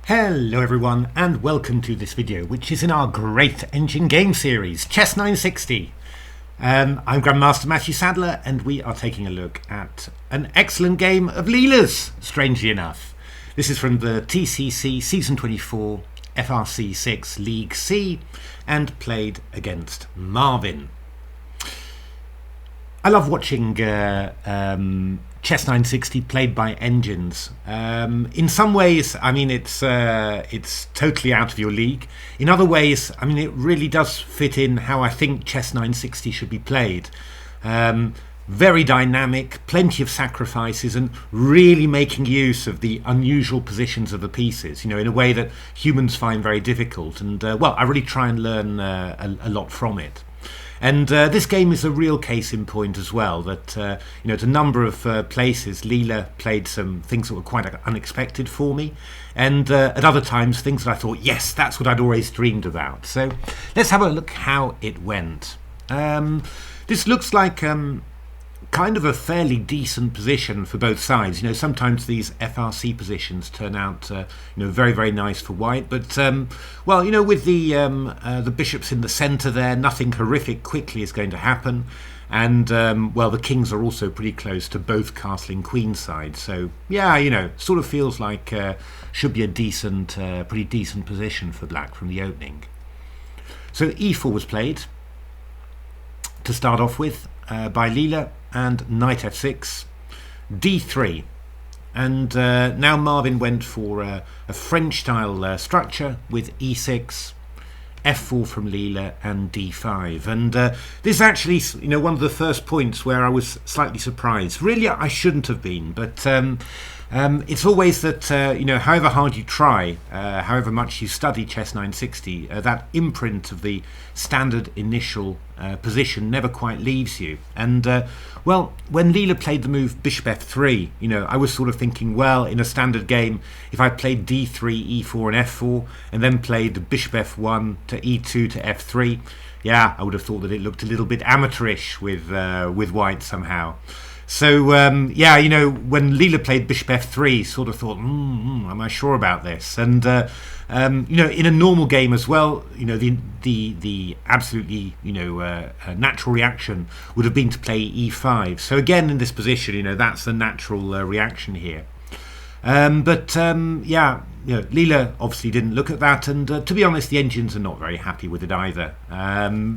Hello everyone and welcome to this video, which is in our great engine game series, Chess 960. I'm Grandmaster Matthew Sadler and we are taking a look at an excellent game of Leela's, strangely enough. This is from the TCEC Season 24 FRC 6 League C and played against Marvin. I love watching Chess 960 played by engines. In some ways, I mean, it's totally out of your league. In other ways, I mean, it really does fit in how I think Chess 960 should be played. Very dynamic, plenty of sacrifices, and really making use of the unusual positions of the pieces, you know, in a way that humans find very difficult. And, well, I really try and learn a lot from it. And this game is a real case in point as well, that you know, at a number of places Leela played some things that were quite unexpected for me, and at other times things that I thought, yes, that's what I'd always dreamed about. So let's have a look how it went. This looks like kind of a fairly decent position for both sides. You know, sometimes these FRC positions turn out, you know, very, very nice for white. But well, you know, with the bishops in the centre there, nothing horrific quickly is going to happen. And well, the kings are also pretty close to both castling queen side. So yeah, you know, sort of feels like should be a decent, pretty decent position for black from the opening. So e4 was played to start off with by Leela, and knight f6, d3, and now Marvin went for a French style structure with e6, f4 from Leela, and d5. And this is actually, you know, one of the first points where I was slightly surprised. Really, I shouldn't have been, but it's always that, you know, however hard you try, however much you study Chess 960, that imprint of the standard initial position never quite leaves you. And well, when Leela played the move bishop f3, you know, I was sort of thinking, well, in a standard game, if I played d3, e4 and f4, and then played bishop f1 to e2 to f3, yeah, I would have thought that it looked a little bit amateurish with white somehow. So yeah, you know, when Leela played bishop f3, sort of thought, am I sure about this? And you know, in a normal game as well, you know, the absolutely, you know, natural reaction would have been to play e5. So again, in this position, you know, that's the natural reaction here. But yeah, you know, Leela obviously didn't look at that, and to be honest, the engines are not very happy with it either.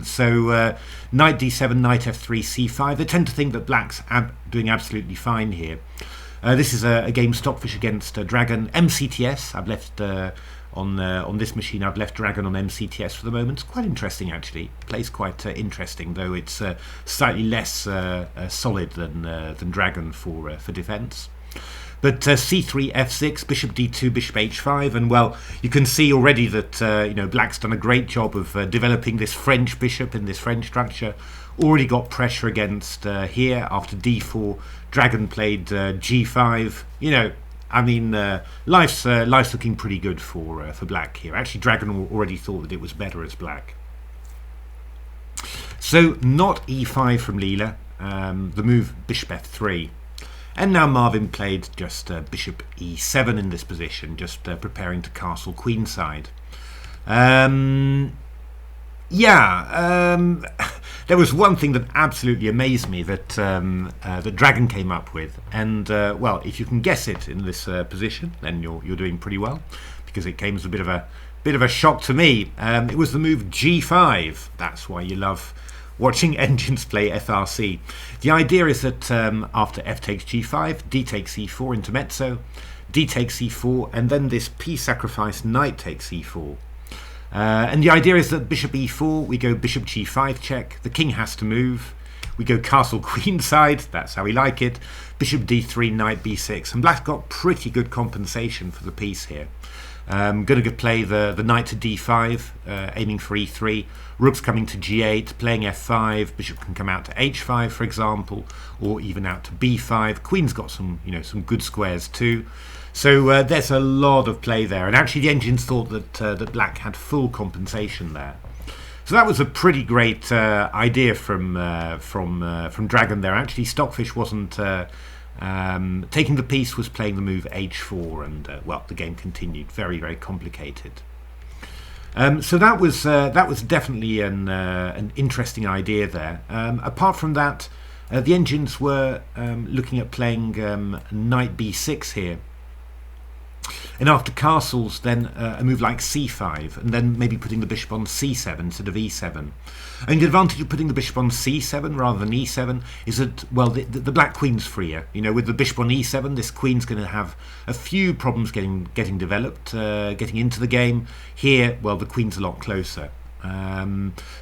So knight d7, knight f3, c5. They tend to think that black's doing absolutely fine here. This is a game Stockfish against Dragon MCTS. I've left on this machine. I've left Dragon on MCTS for the moment. It's quite interesting actually. Plays quite interesting, though it's slightly less solid than Dragon for defence. But c3, f6, bishop d2, bishop h5, and well, you can see already that you know, black's done a great job of developing this French bishop in this French structure. Already got pressure against here after d4. Dragon played g5. You know, I mean, life's looking pretty good for black here. Actually, Dragon already thought that it was better as black. So not e5 from Leela. The move bishop f3. And now Marvin played just bishop e7 in this position, just preparing to castle queenside. Yeah, there was one thing that absolutely amazed me that that Dragon came up with, and well, if you can guess it in this position, then you're doing pretty well, because it came as a bit of a shock to me. It was the move g5. That's why you love watching engines play FRC. The idea is that after f takes g5, d takes e4 intermezzo, d takes e4, and then this piece sacrifice knight takes e4. And the idea is that bishop e4, we go bishop g5 check, the king has to move, we go castle queenside, that's how we like it, bishop d3, knight b6, and black's got pretty good compensation for the piece here. Going to play the knight to d5, aiming for e3. Rook's coming to g8, playing f5. Bishop can come out to h5, for example, or even out to b5. Queen's got some, you know, some good squares too. So there's a lot of play there, and actually the engines thought that that black had full compensation there. So that was a pretty great idea from Dragon there. Actually, Stockfish wasn't Taking the piece was playing the move h4, and well, the game continued. Very, very complicated. So that was definitely an interesting idea there. Apart from that, the engines were looking at playing knight b6 here. And after castles, then a move like c5, and then maybe putting the bishop on c7 instead of e7. And the advantage of putting the bishop on c7 rather than e7 is that, well, the black queen's freer. You know, with the bishop on e7, this queen's going to have a few problems getting developed, getting into the game. Here, well, the queen's a lot closer.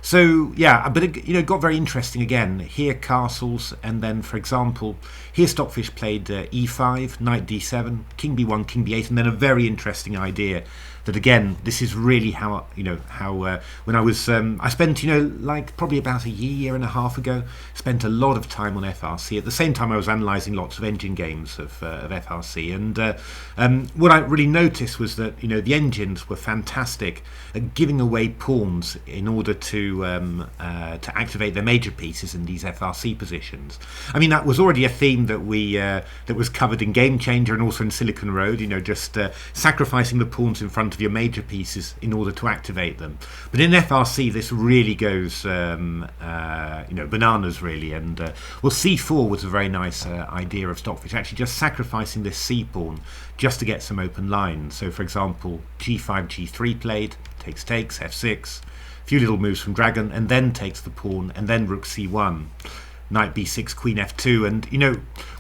So yeah, but it got very interesting again. Here castles, and then, for example, here Stockfish played e5, knight d7, king b1, king b8, and then a very interesting idea that, again, this is really how when I was I spent like probably about a year and a half ago, spent a lot of time on FRC. At the same time, I was analysing lots of engine games of FRC, and what I really noticed was that the engines were fantastic at giving away pawns in order to activate their major pieces in these FRC positions. I mean, that was already a theme that that was covered in Game Changer and also in Silicon Road. Just sacrificing the pawns in front of your major pieces in order to activate them. But in FRC, this really goes bananas, really. And well, c4 was a very nice idea of Stockfish, actually just sacrificing this c pawn just to get some open lines. So, for example, g5, g3 played, takes, f6, a few little moves from Dragon, and then takes the pawn, and then rook c1, knight b6, queen f2, and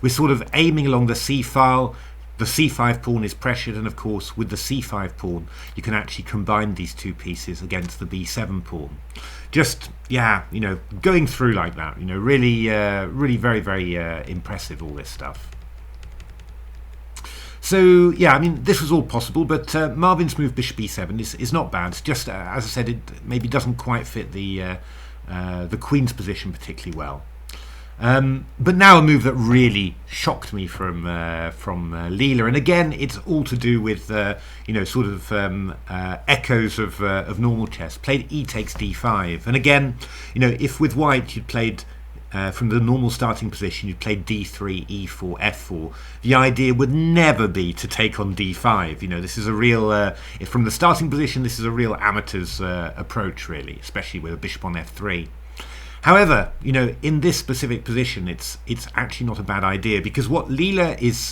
we're sort of aiming along the c file. The c5 pawn is pressured, and of course with the c5 pawn you can actually combine these two pieces against the b7 pawn. Just going through like that, really very, very impressive, all this stuff. So yeah, I mean, this was all possible, but Marvin's move bishop b7 is not bad. It's just as I said, it maybe doesn't quite fit the queen's position particularly well. But now a move that really shocked me from Leela, and again, it's all to do with sort of echoes of normal chess. Played e takes d5, and again, if with white you'd played from the normal starting position, you'd played d3, e4, f4. The idea would never be to take on d5. This is a real from the starting position. This is a real amateur's approach, really, especially with a bishop on f3. However, in this specific position, it's actually not a bad idea, because what Leela is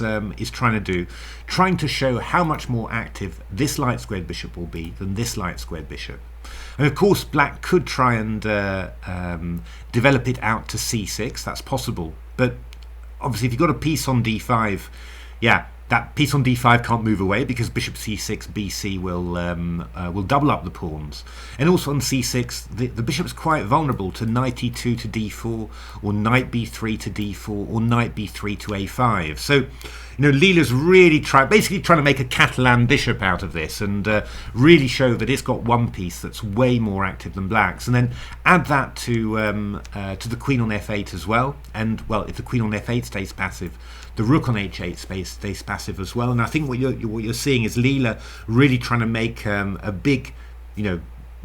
trying to show how much more active this light squared bishop will be than this light squared bishop. And of course, black could try and develop it out to c6. That's possible, but obviously, if you've got a piece on d5, yeah, that piece on d5 can't move away because bishop c6, bc will double up the pawns. And also on c6, the bishop's quite vulnerable to knight e2 to d4, or knight b3 to d4, or knight b3 to a5. So, Leela's really basically trying to make a Catalan bishop out of this, and really show that it's got one piece that's way more active than black's. And then add that to the queen on f8 as well. And well, if the queen on f8 stays passive, the rook on h8 stays passive as well. And I think what you're seeing is Leela really trying to make a big,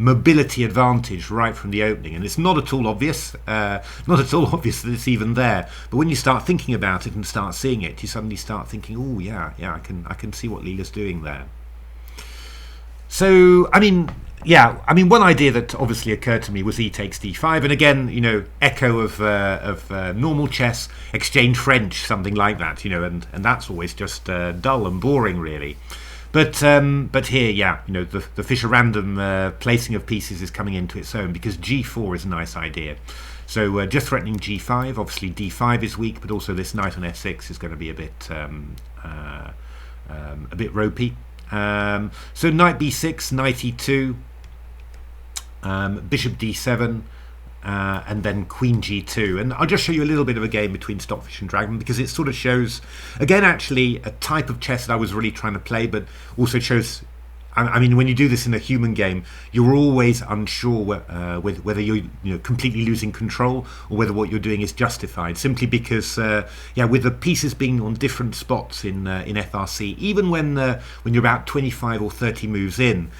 mobility advantage right from the opening, and it's not at all obvious. Not at all obvious that it's even there. But when you start thinking about it and start seeing it, you suddenly start thinking, "Oh yeah, I can see what Leela's doing there." So I mean, one idea that obviously occurred to me was e takes d5, and again, echo of normal chess, exchange French, something like that, and that's always just dull and boring, really. But here, yeah, the Fischer random placing of pieces is coming into its own, because g4 is a nice idea. So just threatening g5. Obviously d5 is weak, but also this knight on f6 is going to be a bit ropey. So knight b6, knight e2, bishop d7, and then queen g2. And I'll just show you a little bit of a game between Stockfish and Dragon, because it sort of shows, again, actually a type of chess that I was really trying to play, but also shows, I mean, when you do this in a human game, you're always unsure whether you're completely losing control, or whether what you're doing is justified, simply because with the pieces being on different spots in FRC, even when you're about 25 or 30 moves in,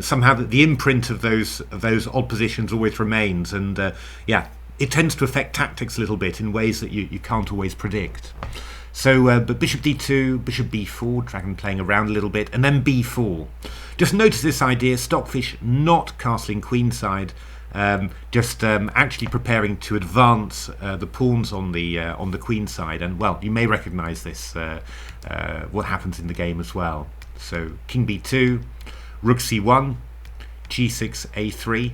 somehow the imprint of those odd positions always remains, and it tends to affect tactics a little bit in ways that you can't always predict. So, but bishop d2, bishop b4, dragon playing around a little bit, and then b4. Just notice this idea, Stockfish not castling queenside, actually preparing to advance the pawns on the queen side. And well, you may recognise this, what happens in the game as well. So king b2, rook c1, g6 a3,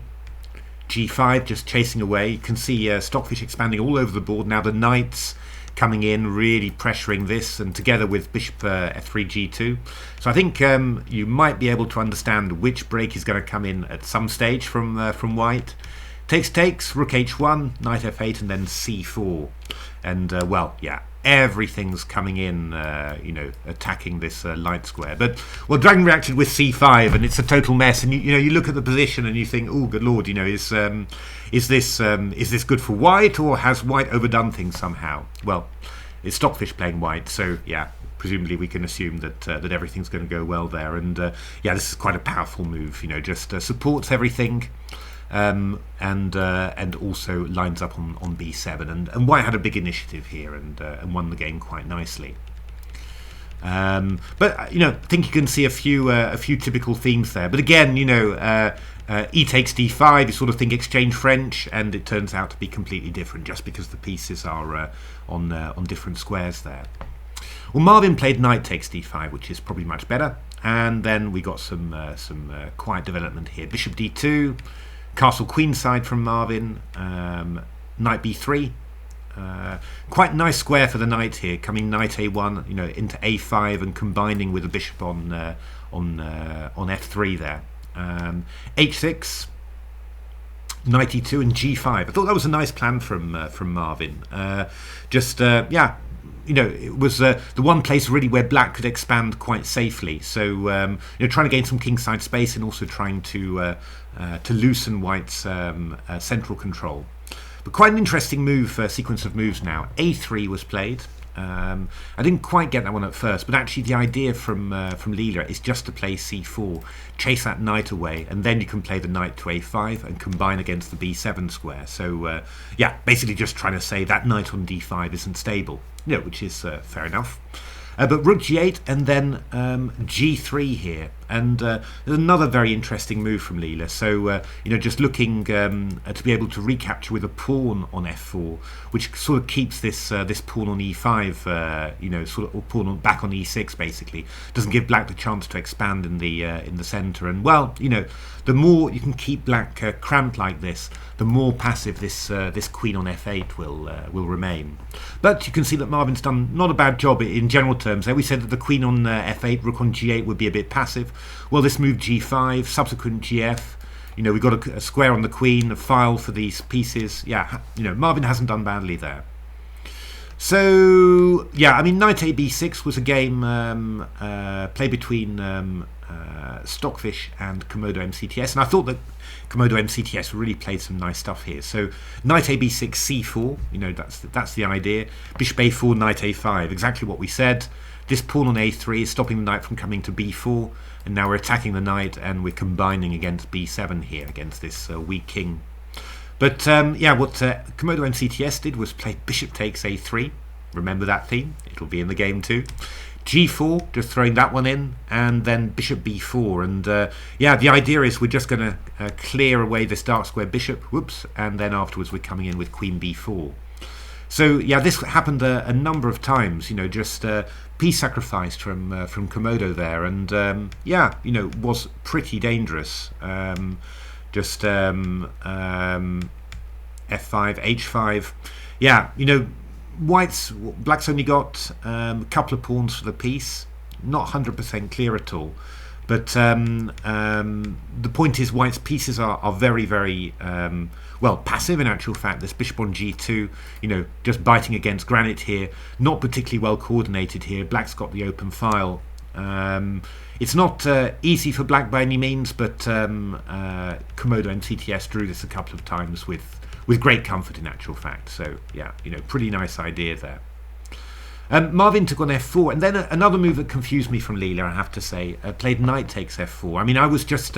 g5 just chasing away. You can see Stockfish expanding all over the board. Now the knights coming in, really pressuring this, and together with bishop f3 g2. So I think you might be able to understand which break is going to come in at some stage from white. Takes, rook h1, knight f8, and then c4. And well, yeah, everything's coming in, attacking this light square. But well, dragon reacted with c5, and it's a total mess. And you look at the position and you think, oh, good lord, is this good for white, or has white overdone things somehow? Well, it's Stockfish playing white, so yeah, presumably we can assume that everything's going to go well there. And yeah, this is quite a powerful move. Just supports everything. And also lines up on b7, and white had a big initiative here and won the game quite nicely. But I think you can see a few typical themes there. But again, e takes d5, you sort of think exchange French, and it turns out to be completely different just because the pieces are on different squares there. Well, Marvin played knight takes d5, which is probably much better, and then we got some quiet development here. Bishop d2. Castle queenside from Marvin, knight b3, quite nice square for the knight here, coming knight a1, into a5 and combining with the bishop on f3 there. H6, knight e2 and g5. I thought that was a nice plan from Marvin. It was the one place really where black could expand quite safely. So trying to gain some kingside space and also trying to loosen white's central control. But quite an interesting sequence of moves now. A3 was played. I didn't quite get that one at first, but actually the idea from Leela is just to play c4, chase that knight away, and then you can play the knight to a5 and combine against the b7 square. So yeah, basically just trying to say that knight on d5 isn't stable, which is fair enough. But rook g8 and then g3 here, and there's another very interesting move from Leela. So just looking to be able to recapture with a pawn on f4, which sort of keeps this pawn on e5, sort of pawn back on e6 basically. Doesn't give black the chance to expand in the center. And well, the more you can keep black cramped like this, the more passive this queen on f8 will remain. But you can see that Marvin's done not a bad job in general terms. There we said that the queen on f8, rook on g8 would be a bit passive. Well, this move g5, subsequent gf. We've got a square on the queen, a file for these pieces. Yeah, Marvin hasn't done badly there. So yeah, I mean, knight a b6 was a game played between Stockfish and Komodo MCTS, and I thought that Komodo MCTS really played some nice stuff here. So knight a b6 c4, that's the idea. Bishop a4, knight a5, exactly what we said. This pawn on a3 is stopping the knight from coming to b4, and now we're attacking the knight and we're combining against b7 here, against this weak king. But yeah, what Komodo MCTS did was play bishop takes a3. Remember that theme? It'll be in the game too. g4, just throwing that one in, and then bishop b4. And yeah, the idea is we're just going to clear away this dark square bishop, whoops, and then afterwards we're coming in with queen b4. So yeah, this happened a number of times, just piece sacrificed from Komodo there, and yeah, was pretty dangerous. F5, h5, yeah, black's only got a couple of pawns for the piece, not 100% clear at all. But the point is, white's pieces are very, very well passive in actual fact. This bishop on g2, just biting against granite here, not particularly well coordinated here. Black's got the open file. It's not easy for black by any means, but Komodo MCTS drew this a couple of times with great comfort in actual fact. So yeah, pretty nice idea there. Marvin took on f4, and then another move that confused me from Leela, I have to say, played knight takes f4. I mean, I was just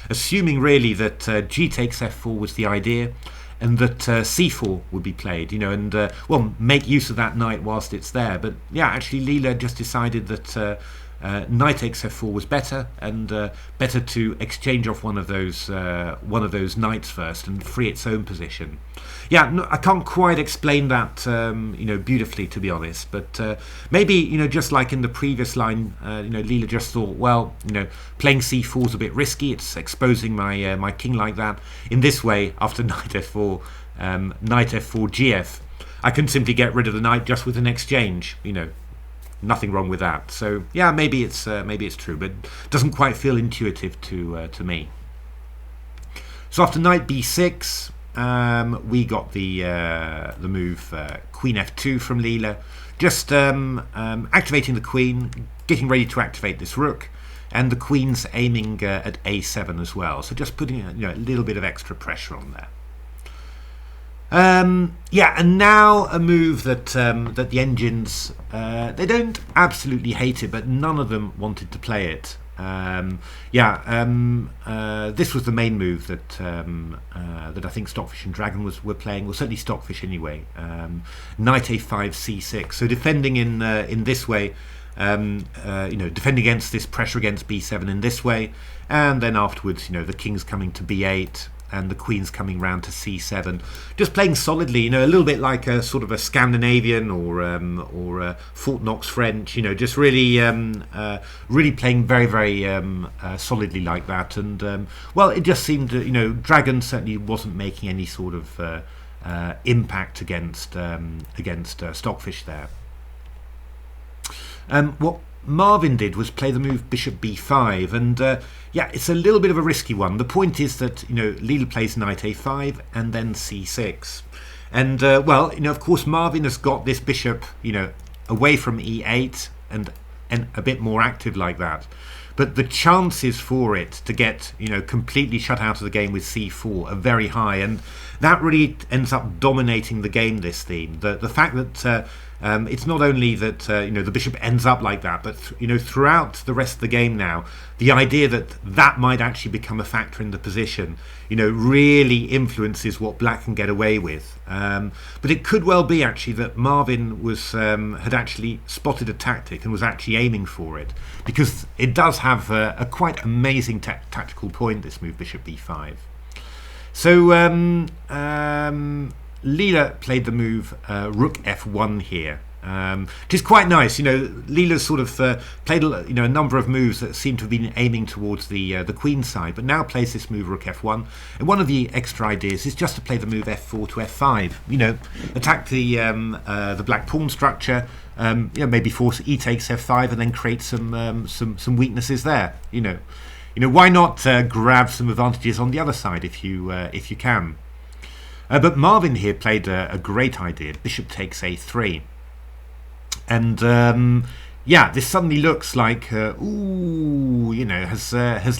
assuming really that g takes f4 was the idea, and that c4 would be played, and well, make use of that knight whilst it's there. But yeah, actually Leela just decided that knight takes f4 was better, and better to exchange off one of those knights first and free its own position. Yeah, no, I can't quite explain that beautifully, to be honest, but maybe just like in the previous line, Leela just thought, well, playing c4 is a bit risky, it's exposing my king like that. In this way, after knight f4 gf, I can simply get rid of the knight just with an exchange. Nothing wrong with that. So yeah, maybe it's true, but it doesn't quite feel intuitive to me. So after knight b6, we got the move queen f2 from Leela, just activating the queen, getting ready to activate this rook, and the queen's aiming at a7 as well. So just putting a little bit of extra pressure on there. Yeah, and now a move that the engines, they don't absolutely hate it, but none of them wanted to play it. This was the main move that I think Stockfish and Dragon were playing, well, certainly Stockfish anyway. Knight a5 c6. So defending in this way, defend against this pressure against b7 in this way, and then afterwards, the king's coming to b8. And the queen's coming round to c7, just playing solidly, a little bit like a sort of a Scandinavian or Fort Knox French, just really playing very, very solidly like that. And well, it just seemed, Dragon certainly wasn't making any sort of impact against Stockfish there. What Marvin did was play the move bishop b5, and yeah, it's a little bit of a risky one. The point is that Leela plays knight a5 and then c6, and well, of course Marvin has got this bishop away from e8 and a bit more active like that, but the chances for it to get completely shut out of the game with c4 are very high, and that really ends up dominating the game, this theme. The fact that it's not only that the bishop ends up like that, but throughout the rest of the game now, the idea that might actually become a factor in the position, really influences what black can get away with. But it could well be actually that Marvin had actually spotted a tactic and was actually aiming for it, because it does have a quite amazing tactical point, this move bishop b5. So Leela played the move rook f1 here, which is quite nice. Leela's sort of played a number of moves that seem to have been aiming towards the queen side, but now plays this move rook f1. And one of the extra ideas is just to play the move f4 to f5. Attack the black pawn structure. Maybe force e takes f5 and then create some weaknesses there. Why not grab some advantages on the other side if you can. But Marvin here played a great idea. Bishop takes a3, and yeah, this suddenly looks like has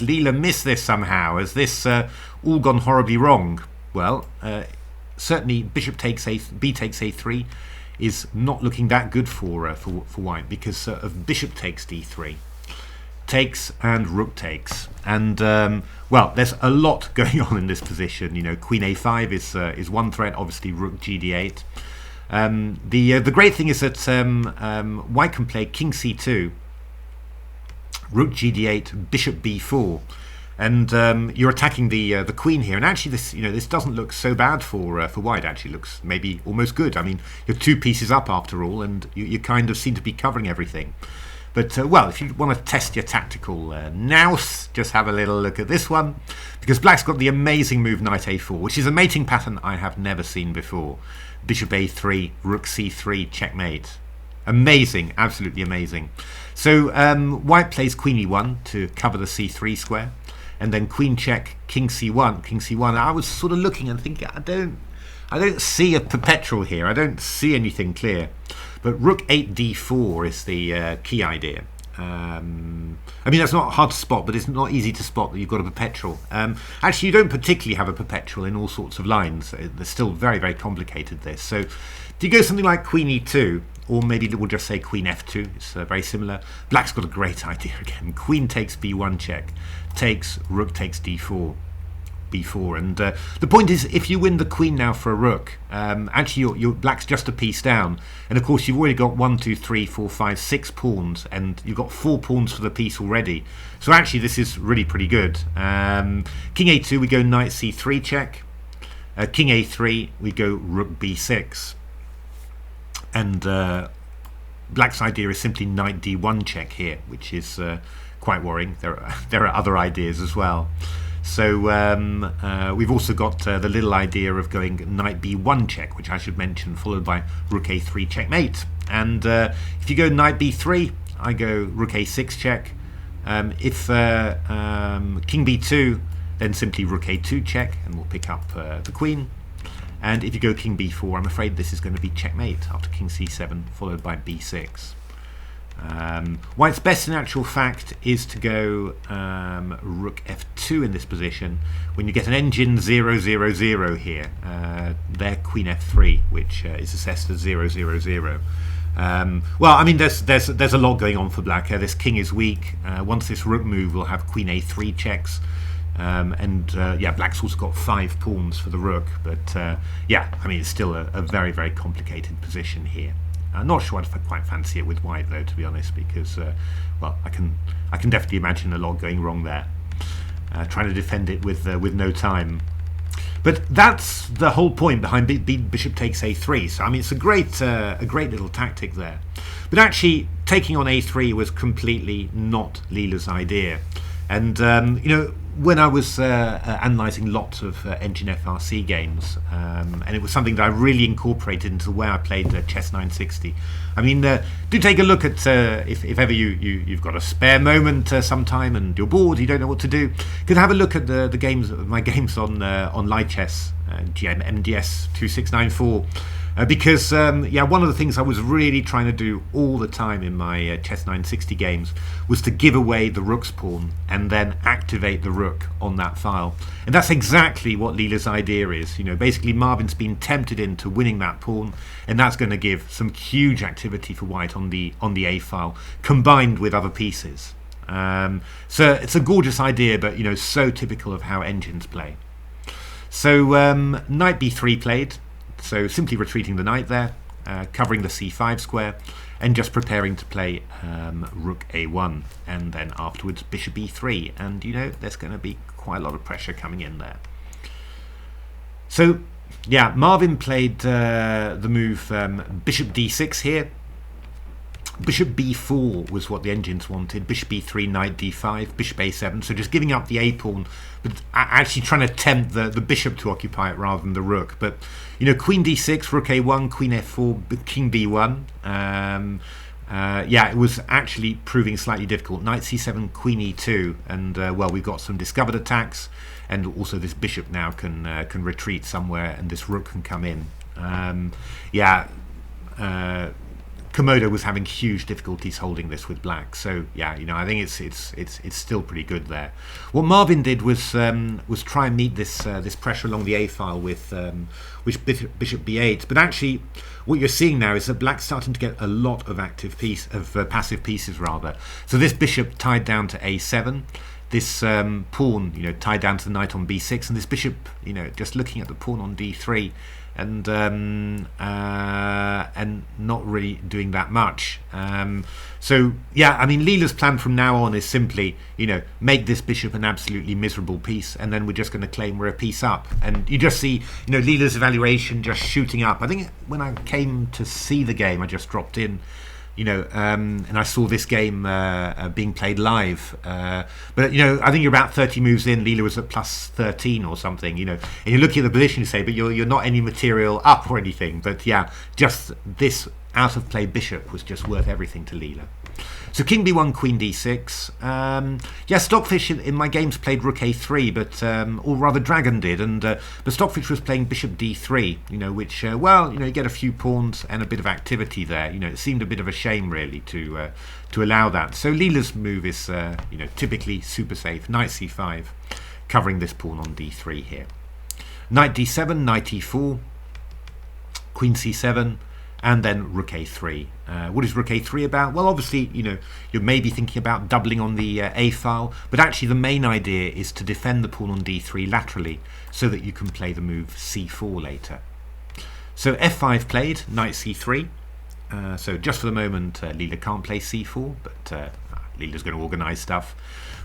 Leela missed this somehow? Has this all gone horribly wrong? Well, certainly bishop takes b takes a3 is not looking that good for white, because of bishop takes d3. Takes and rook takes, and well, there's a lot going on in this position. Queen a5 is one threat, obviously rook gd8. The great thing is that white can play king c2, rook gd8, bishop b4, and you're attacking the queen here. And actually, this doesn't look so bad for white. Actually, looks maybe almost good. I mean, you're two pieces up after all, and you kind of seem to be covering everything. But, well, if you want to test your tactical nous, just have a little look at this one. Because black's got the amazing move knight a4, which is a mating pattern I have never seen before. Bishop a3, rook c3, checkmate. Amazing, absolutely amazing. So white plays queen e1 to cover the c3 square. And then queen check, king c1, king c1. I was sort of looking and thinking, I don't see a perpetual here. I don't see anything clear. But rook 8 d4 is the key idea. I mean, that's not hard to spot, but it's not easy to spot that you've got a perpetual. Actually, you don't particularly have a perpetual in all sorts of lines. They're still very, very complicated, this. So if you go something like queen e2, or maybe we'll just say queen f2, it's very similar. Black's got a great idea again. Queen takes b1 check, takes, rook takes d4, b4. And the point is, if you win the queen now for a rook, actually your black's just a piece down. And of course you've already got 1, 2, 3, 4, 5, 6 pawns, and you've got 4 pawns for the piece already. So actually this is really pretty good. King a2, we go knight c3 check. King a3, we go rook b6. And black's idea is simply knight d1 check here, which is quite worrying. There are other ideas as well. So we've also got the little idea of going knight b1 check, which I should mention, followed by rook a3 checkmate. And if you go knight b3, I go rook a6 check. If king b2, then simply rook a2 check, and we'll pick up the queen. And if you go king b4, I'm afraid this is going to be checkmate after king c7, followed by b6. White's best in actual fact is to go rook f2 in this position. When you get an engine 0, 0, 0 here, there queen f3, which is assessed as 0, 0, 0. Well, I mean, there's a lot going on for black. This king is weak. Once this rook move, we'll have queen a3 checks. Yeah, black's also got 5 pawns for the rook, but yeah, I mean, it's still a very, very complicated position here. I'm not sure I'd quite fancy it with white, though, to be honest, because well, I can definitely imagine a lot going wrong there. Trying to defend it with no time. But that's the whole point behind bishop takes a3. So I mean, it's a great little tactic there. But actually, taking on a3 was completely not Leela's idea. And you know, when I was analysing lots of Engine FRC games, and it was something that I really incorporated into the way I played Chess 960. I mean, do take a look at if ever you've got a spare moment sometime and you're bored, you don't know what to do. You could have a look at the games, my games on Live Chess, MDS 2694. Because yeah, one of the things I was really trying to do all the time in my Chess 960 games was to give away the rook's pawn and then activate the rook on that file. And that's exactly what Leela's idea is. You know, basically Marvin's been tempted into winning that pawn, and that's going to give some huge activity for white on the A file, combined with other pieces. So it's a gorgeous idea, but you know, so typical of how engines play. So knight b3 played. So simply retreating the knight there, covering the c5 square, and just preparing to play rook a1, and then afterwards bishop e3. And you know, there's going to be quite a lot of pressure coming in there. So yeah, Marvin played the move bishop d6 here. Bishop b4 was what the engines wanted. Bishop b3, knight d5, bishop a7. So just giving up the a pawn, but actually trying to tempt the bishop to occupy it rather than the rook. But you know, queen d6, rook a1, queen f4, king b1. Yeah, it was actually proving slightly difficult. Knight c7, queen e2, and well, we've got some discovered attacks, and also this bishop now can retreat somewhere, and this rook can come in. Yeah. Komodo was having huge difficulties holding this with black, so yeah, you know, I think it's still pretty good there. What Marvin did was try and meet this pressure along the A file with bishop b8, but actually, what you're seeing now is that black's starting to get a lot of passive pieces rather. So this bishop tied down to a7. This pawn, you know, tied down to the knight on b6, and this bishop, you know, just looking at the pawn on d3, and not really doing that much. So yeah, I mean, Leela's plan from now on is simply, you know, make this bishop an absolutely miserable piece, and then we're just going to claim we're a piece up. And you just see, you know, Leela's evaluation just shooting up. I think when I came to see the game, I just dropped in, you know, and I saw this game being played live. But, you know, I think you're about 30 moves in. Leela was at plus 13 or something, you know. And you're looking at the position, you say, but you're not any material up or anything. But, yeah, just this out-of-play bishop was just worth everything to Leela. So king b1, queen d6. Yeah, Stockfish in my games played rook a3, but or rather Dragon did, and but Stockfish was playing bishop d3. You know, which well, you know, you get a few pawns and a bit of activity there. You know, it seemed a bit of a shame really to allow that. So Leela's move is you know, typically super safe. Knight c5, covering this pawn on d3 here. Knight d7, knight e4, queen c7. and then rook a3. What is rook a3 about? Well, obviously, you're maybe thinking about doubling on the a file, but actually the main idea is to defend the pawn on d3 laterally so that you can play the move c4 later. So f5 played, knight c3. So just for the moment, Leela can't play c4, but Leela's going to organise stuff.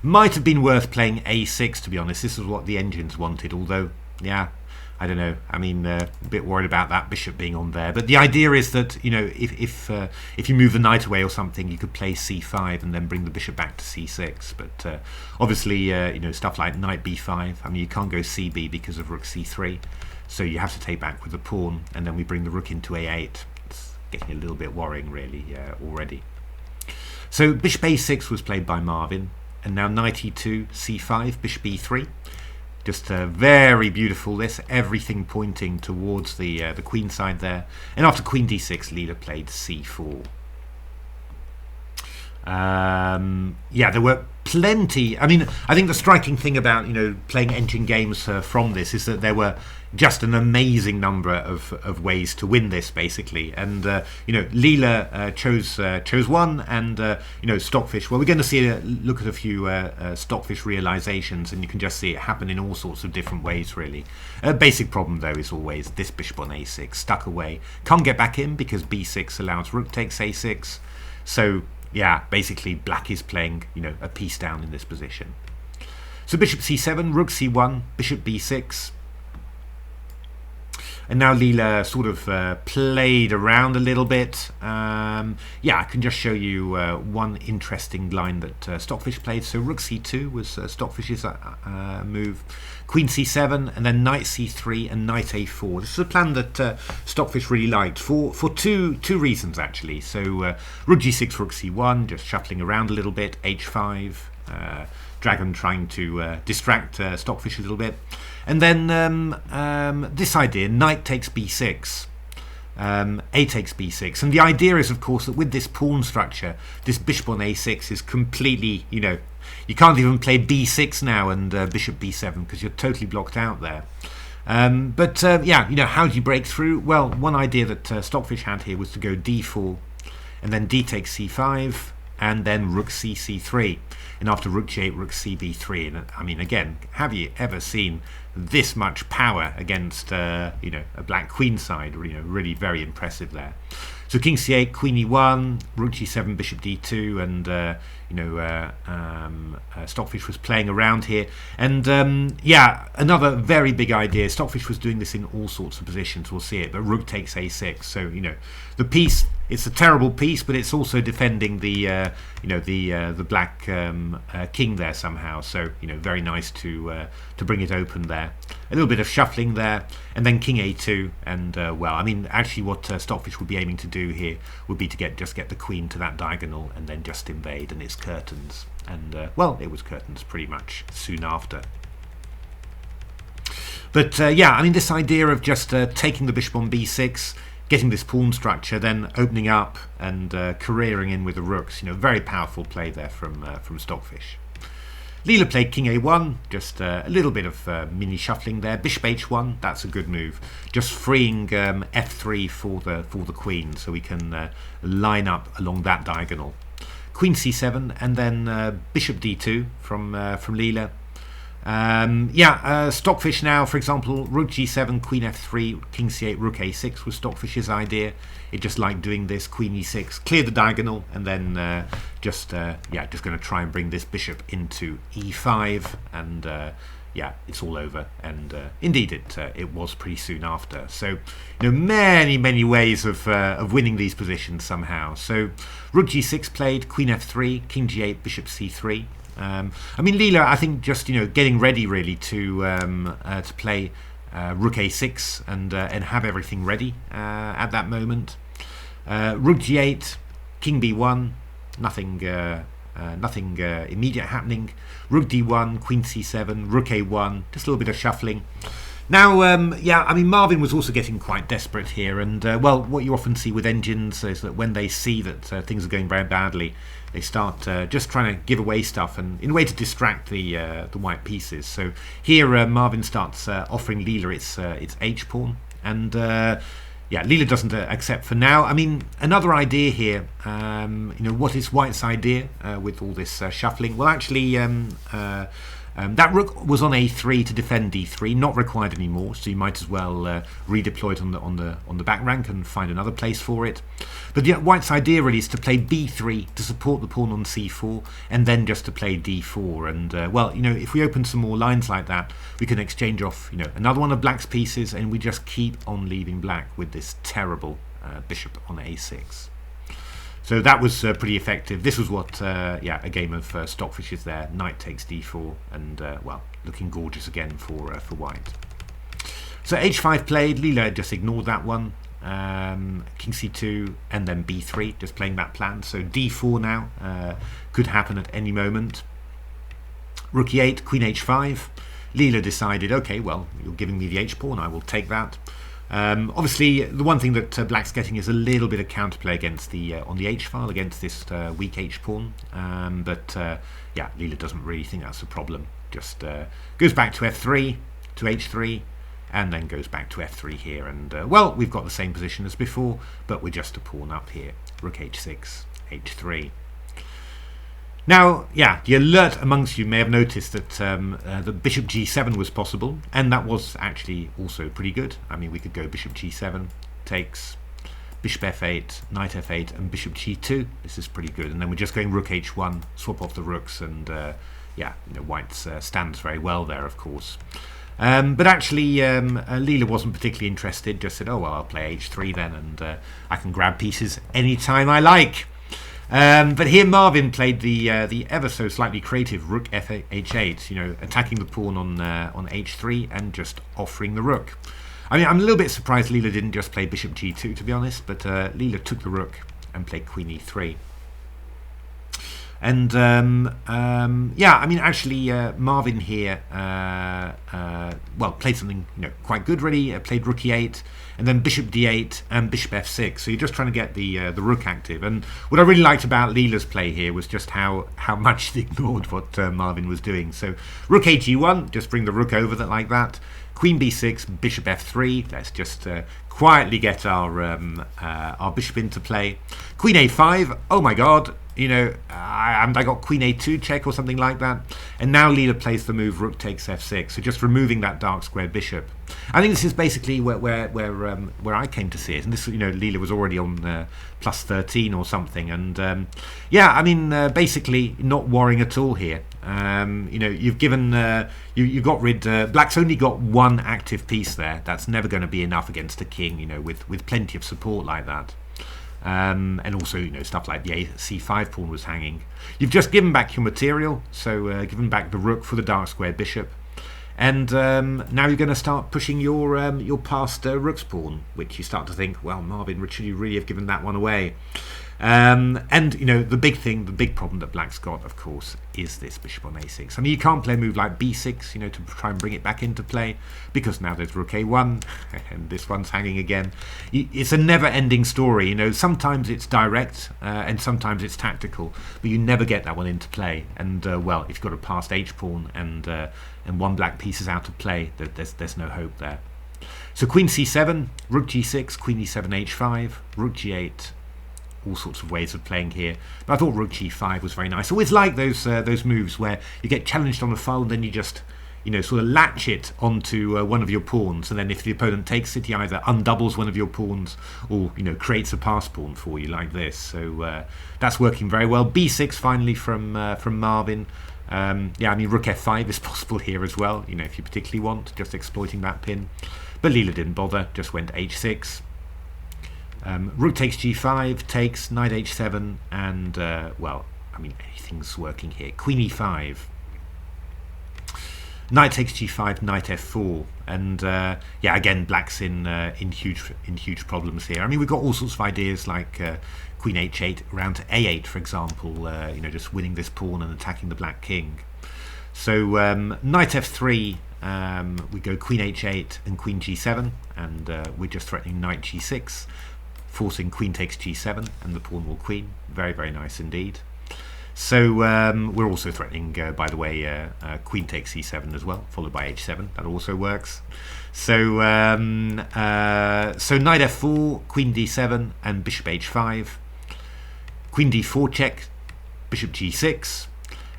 Might have been worth playing a6, to be honest. This is what the engines wanted, although, yeah, I don't know. I mean, a bit worried about that bishop being on there. But the idea is that, if you move the knight away or something, you could play c5 and then bring the bishop back to c6. But obviously, stuff like knight b5. I mean, you can't go cb because of rook c3. So you have to take back with the pawn, and then we bring the rook into a8. It's getting a little bit worrying, really, already. So bishop a6 was played by Marvin, and now knight e2, c5, bishop e3. Just very beautiful, this, everything pointing towards the queen side there. And after queen d6, Leela played c4. Yeah, there were plenty. I mean, I think the striking thing about playing engine games from this is that there were just an amazing number of ways to win this, basically. And Leela chose one, and Stockfish. Well, we're going to see look at a few Stockfish realizations, and you can just see it happen in all sorts of different ways, really. Basic problem though is always this bishop on a6 stuck away, can't get back in because b6 allows rook takes a6. So yeah, basically black is playing a piece down in this position. So bishop c7, rook c1, bishop b6. And now Leela sort of played around a little bit. Yeah, I can just show you one interesting line that Stockfish played. So rook c2 was Stockfish's move. Queen c7, and then knight c3 and knight a4. This is a plan that Stockfish really liked for two reasons, actually. So rook g6, rook c1, just shuffling around a little bit. h5. Dragon trying to distract Stockfish a little bit. And then this idea, knight takes b6, a takes b6. And the idea is, of course, that with this pawn structure, this bishop on a6 is completely, you can't even play b6 now and bishop b7 because you're totally blocked out there. Yeah, how do you break through? Well, one idea that Stockfish had here was to go d4, and then d takes c5, and then rook c3, and after rook g8, rook cb3. And I mean, again, have you ever seen this much power against a black queen side? Really very impressive there. So king c8, queen e1, rook g7, bishop d2, and Stockfish was playing around here. And yeah, another very big idea. Stockfish was doing this in all sorts of positions. We'll see it. But rook takes a6. So the piece. It's a terrible piece, but it's also defending the the black king there somehow. So very nice to bring it open there. A little bit of shuffling there, and then king a2. And well, I mean, actually, what Stockfish would be aiming to do here would be to just get the queen to that diagonal and then just invade, and it's curtains. And well, it was curtains pretty much soon after. But yeah, I mean, this idea of just taking the bishop on b6. Getting this pawn structure, then opening up and careering in with the rooks. Very powerful play there from Stockfish. Leela played king a1, just a little bit of mini shuffling there. Bishop h1, that's a good move. Just freeing f3 for the queen, so we can line up along that diagonal. Queen c7, and then bishop d2 from Leela. Stockfish now, for example, rook g7, queen f3, king c8, rook a6 was Stockfish's idea. It just liked doing this, queen e6, clear the diagonal, and then just going to try and bring this bishop into e5, and yeah, it's all over. And indeed, it was pretty soon after. So many ways of winning these positions somehow. So rook g6 played, queen f3, king g8, bishop c3. I mean, Leela, I think, just getting ready really to play rook a6 and have everything ready at that moment. Rook g8, king b1, nothing immediate happening. Rook d1, queen c7, rook a1, just a little bit of shuffling. Now, yeah, I mean, Marvin was also getting quite desperate here, and well, what you often see with engines is that when they see that things are going very badly, they start just trying to give away stuff, and in a way to distract the white pieces. So here, Marvin starts offering Leela its h pawn, and yeah, Leela doesn't accept for now. I mean, another idea here, what is White's idea with all this shuffling? Well, actually, that rook was on a3 to defend d3, not required anymore, so you might as well redeploy it on the back rank and find another place for it. But yeah, White's idea really is to play b3 to support the pawn on c4, and then just to play d4. And well, if we open some more lines like that, we can exchange off, another one of Black's pieces, and we just keep on leaving Black with this terrible bishop on a6. So that was pretty effective. This was what, a game of stockfishes there. Knight takes d4, and well, looking gorgeous again for White. So h5 played. Leela just ignored that one. King c2, and then b3, just playing that plan. So d4 now could happen at any moment. Rook e8, queen h5. Leela decided, okay, well, you're giving me the h pawn, I will take that. Obviously, the one thing that Black's getting is a little bit of counterplay against the on the h file against this weak h pawn, but yeah, Leela doesn't really think that's a problem. Just goes back to f3 to h3, and then goes back to f3 here, and well, we've got the same position as before, but we're just a pawn up here. Rook h6, h3. Now, yeah, the alert amongst you may have noticed that the bishop g7 was possible, and that was actually also pretty good. I mean, we could go bishop g7, takes, bishop f8, knight f8, and bishop g2. This is pretty good. And then we're just going rook h1, swap off the rooks, and yeah, White's stands very well there, of course. But actually, Leela wasn't particularly interested, just said, oh, well, I'll play h3 then, and I can grab pieces anytime I like. But here Marvin played the ever so slightly creative rook h8, attacking the pawn on h3 and just offering the rook. I mean, I'm a little bit surprised Leela didn't just play bishop g2, to be honest, but Leela took the rook and played queen e3. And yeah, I mean, actually, Marvin here, well, played something quite good, really. Played rook e8, and then bishop d8 and bishop f6. So you're just trying to get the rook active. And what I really liked about Leela's play here was just how much he ignored what Marvin was doing. So rook ag1, just bring the rook over like that. Queen b6, bishop f3. Let's just quietly get our bishop into play. Queen a5. Oh my God. I got queen a2 check or something like that, and now Leela plays the move rook takes f6, so just removing that dark squared bishop. I think this is basically where I came to see it, and this Leela was already on plus 13 or something, and yeah, I mean basically not worrying at all here. You've given you got rid. Black's only got one active piece there. That's never going to be enough against a king, with plenty of support like that. And also, stuff like the c5 pawn was hanging. You've just given back your material, so given back the rook for the dark square bishop, and now you're going to start pushing your past rook's pawn, which you start to think, well, Marvin, should you really have given that one away? And the big problem that Black's got, of course, is this bishop on a6. I mean, you can't play a move like b6, to try and bring it back into play, because now there's rook a1, and this one's hanging again. It's a never-ending story. Sometimes it's direct, and sometimes it's tactical, but you never get that one into play. And well, if you've got a passed h pawn and one black piece is out of play, there's no hope there. So queen c7, rook g6, queen e7, h5, rook g8. All sorts of ways of playing here, but I thought rook g5 was very nice. I always like those moves where you get challenged on a file and then you just sort of latch it onto one of your pawns, and then if the opponent takes it, he either undoubles one of your pawns or creates a pass pawn for you like this. So that's working very well. b6 finally from Marvin. Yeah, I mean rook f5 is possible here as well, if you particularly want, just exploiting that pin, but Leela didn't bother, just went h6. Rook takes g5, takes, knight h7, and well, I mean, anything's working here. Queen e5, knight takes g5, knight f4, and yeah, again, Black's in huge problems here. I mean, we've got all sorts of ideas like queen h8 round to a8, for example. Just winning this pawn and attacking the black king. So knight f3. We go queen h8 and queen g7, and we're just threatening knight g6. Forcing queen takes g7, and the pawn will queen. Very, very nice indeed. So we're also threatening, by the way, queen takes c7 as well, followed by h7. That also works. So so knight f4, queen d7, and bishop h5. Queen d4 check, bishop g6.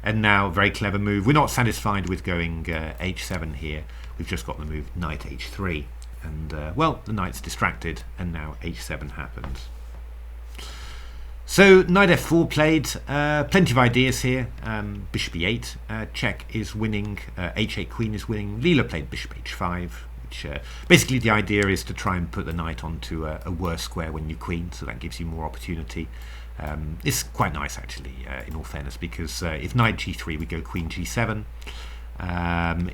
And now, very clever move. We're not satisfied with going h7 here. We've just got the move knight h3. And, well, the knight's distracted, and now h7 happens. So, knight f4 played. Plenty of ideas here. Bishop e8 check is winning. h8 queen is winning. Leela played bishop h5. Which, basically, the idea is to try and put the knight onto a worse square when you queen, so that gives you more opportunity. It's quite nice, actually, in all fairness, because if knight g3, we go queen g7.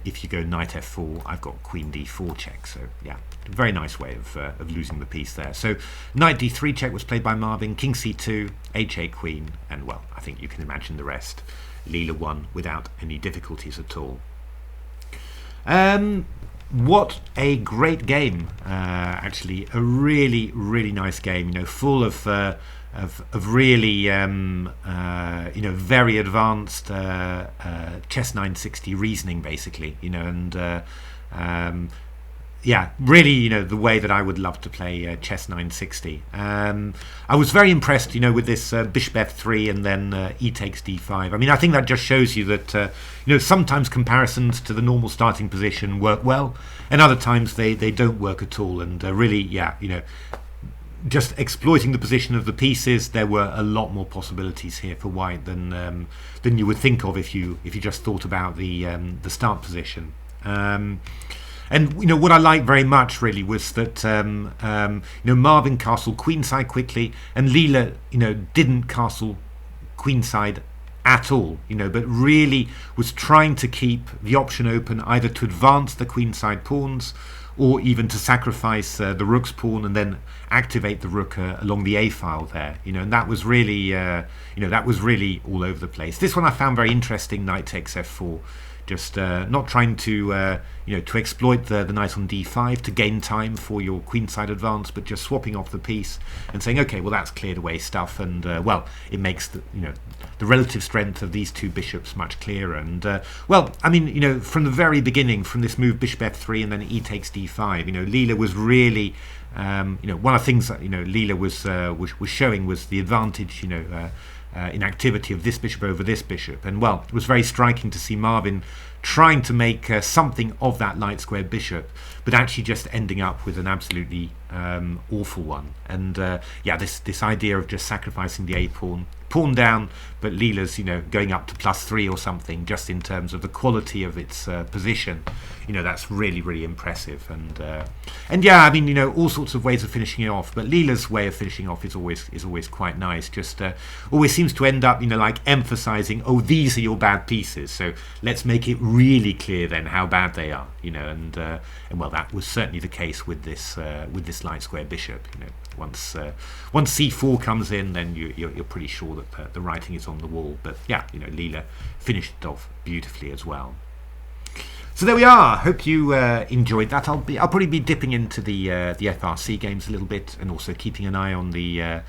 If you go knight f4, I've got queen d4 check. So, yeah, very nice way of losing the piece there. So, knight d3 check was played by Marvin, king c2, h8 queen, and, well, I think you can imagine the rest. Leela won without any difficulties at all. What a great game, actually. A really, really nice game, you know, full of really you know, very advanced chess 960 reasoning, basically, you know, and yeah, really, you know, the way that I would love to play chess 960. I was very impressed, you know, with this bishop f3 and then e takes d5. I mean, I think that just shows you that you know, sometimes comparisons to the normal starting position work well, and other times they don't work at all. And really, yeah, you know, just exploiting the position of the pieces, there were a lot more possibilities here for white than you would think of if you just thought about the start position. And you know, what I liked very much really was that you know, Marvin castled queenside quickly, and Leela, you know, didn't castle queenside at all, you know, but really was trying to keep the option open either to advance the queenside pawns or even to sacrifice the rook's pawn and then activate the rook along the a file there, you know, and that was really you know, that was really all over the place. This one I found very interesting, knight takes f4. Just not trying to you know, to exploit the knight on d5 to gain time for your queenside advance, but just swapping off the piece and saying, okay, well, that's cleared away stuff, and well, it makes the, you know, the relative strength of these two bishops much clearer. And well, I mean, you know, from the very beginning, from this move bishop f3 and then e takes d5, you know, Leela was really you know, one of the things that, you know, Leela was showing was the advantage, you know, in activity of this bishop over this bishop. And well, it was very striking to see Marvin trying to make something of that light square bishop, but actually just ending up with an absolutely awful one. And yeah, this idea of just sacrificing the a pawn down, but Leela's, you know, going up to +3 or something, just in terms of the quality of its position, you know, that's really, really impressive. And yeah, I mean, you know, all sorts of ways of finishing it off, but Leela's way of finishing off is always quite nice. Just always seems to end up, you know, like emphasizing, oh, these are your bad pieces, so let's make it really clear then how bad they are, you know. And well, that was certainly the case with this light square bishop, you know. Once c4 comes in, then you're pretty sure that the writing is on the wall. But yeah, you know, Leela finished it off beautifully as well. So there we are. Hope you enjoyed that. I'll probably be dipping into the FRC games a little bit, and also keeping an eye on the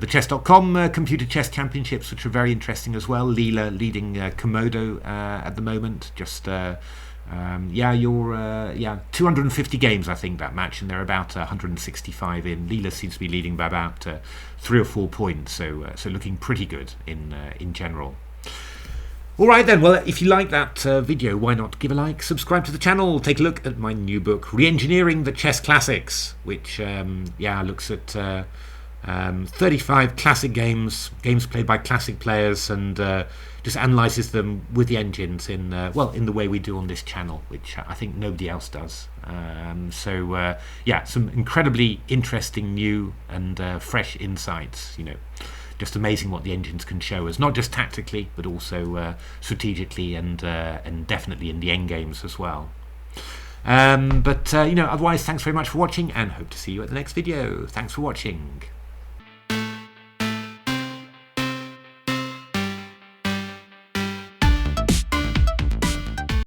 chess.com computer chess championships, which are very interesting as well. Leela leading Komodo at the moment. Just yeah, you're 250 games, I think, that match, and they're about 165 in. Leela seems to be leading by about 3 or 4 points, so looking pretty good in general. All right then, well, if you like that video, why not give a like, subscribe to the channel, take a look at my new book, Re-Engineering the Chess Classics, which yeah, looks at 35 classic games played by classic players, and just analyses them with the engines in well, in the way we do on this channel, which I think nobody else does. So yeah, some incredibly interesting new and fresh insights, you know. Just amazing what the engines can show us, not just tactically, but also strategically, and definitely in the end games as well. But you know, otherwise, thanks very much for watching, and hope to see you at the next video. Thanks for watching.